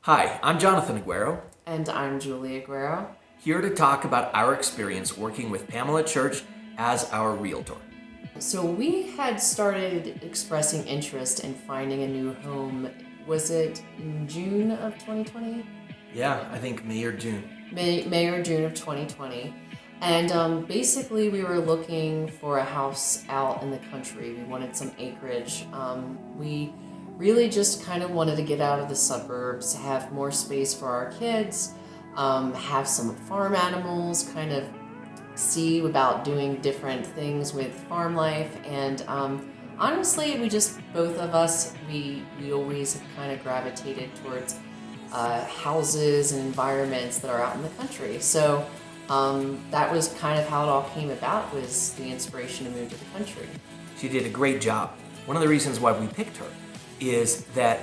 Hi, I'm Jonathan Aguero, And I'm Julie Aguero. here to talk about our experience working with Pamela Church as our realtor. So we had started expressing interest in finding a new home. Was it in June of 2020? Yeah, I think May or June. May or June of 2020. And basically, we were looking for a house out in the country. We wanted some acreage. We really just kind of wanted to get out of the suburbs, have more space for our kids, have some farm animals, kind of see about doing different things with farm life. And honestly, both of us, we always have kind of gravitated towards houses and environments that are out in the country. So that was kind of how it all came about, was the inspiration to move to the country. She did a great job. One of the reasons why we picked her is that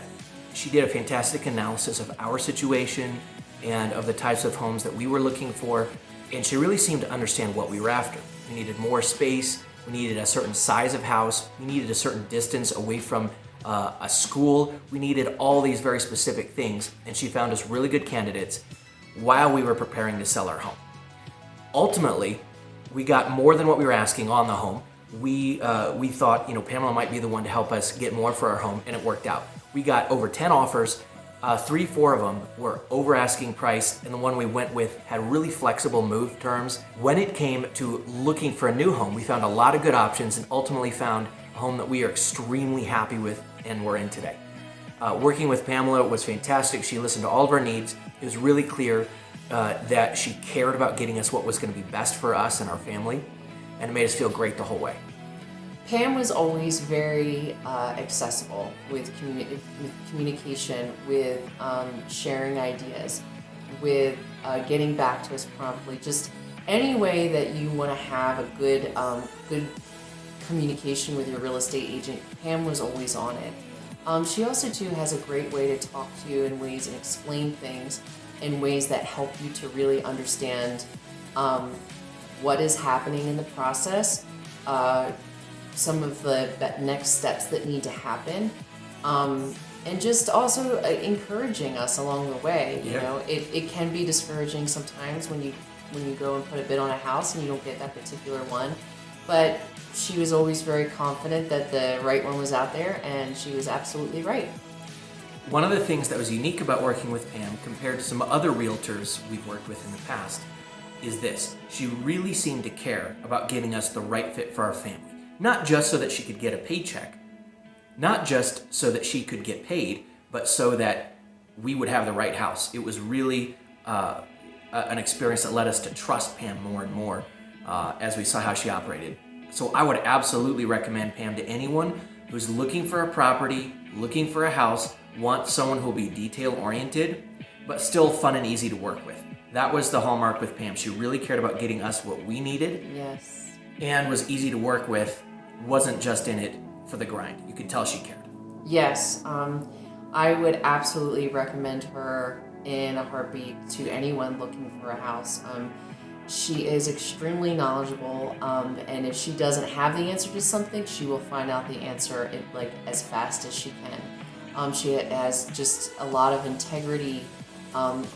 she did a fantastic analysis of our situation and of the types of homes that we were looking for, and she really seemed to understand what we were after. We needed more space, we needed a certain size of house, we needed a certain distance away from a school, we needed all these very specific things, and she found us really good candidates while we were preparing to sell our home. Ultimately, we got more than what we were asking on the home. We thought, Pamela might be the one to help us get more for our home, and it worked out. We got over 10 offers. 3-4 of them were over asking price, and the one we went with had really flexible move terms. When it came to looking for a new home, we found a lot of good options and ultimately found a home that we are extremely happy with and we're in today. Working with Pamela was fantastic. She listened to all of our needs. It was really clear that she cared about getting us what was going to be best for us and our family, and it made us feel great the whole way. Pam was always very accessible with communication, with sharing ideas, with getting back to us promptly. Just any way that you want to have a good communication with your real estate agent, Pam was always on it. She also too has a great way to talk to you in ways and explain things in ways that help you to really understand what is happening in the process. Some of the next steps that need to happen, and just also encouraging us along the way. It can be discouraging sometimes when you go and put a bid on a house and you don't get that particular one, but she was always very confident that the right one was out there, and she was absolutely right. One of the things that was unique about working with Pam compared to some other realtors we've worked with in the past is this: she really seemed to care about getting us the right fit for our family. Not just so that she could get a paycheck, not just so that she could get paid, but so that we would have the right house. It was really an experience that led us to trust Pam more and more as we saw how she operated. So I would absolutely recommend Pam to anyone who's looking for a property, looking for a house, wants someone who will be detail-oriented, but still fun and easy to work with. That was the hallmark with Pam. She really cared about getting us what we needed. Yes. And was easy to work with, wasn't just in it for the grind. You could tell she cared. Yes, I would absolutely recommend her in a heartbeat to anyone looking for a house. She is extremely knowledgeable, and if she doesn't have the answer to something, she will find out the answer as fast as she can. She has just a lot of integrity,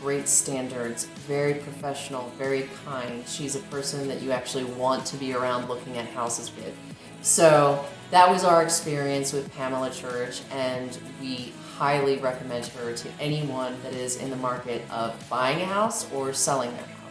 great standards, very professional, very kind. She's a person that you actually want to be around looking at houses with. So that was our experience with Pamela Church, and we highly recommend her to anyone that is in the market of buying a house or selling their house.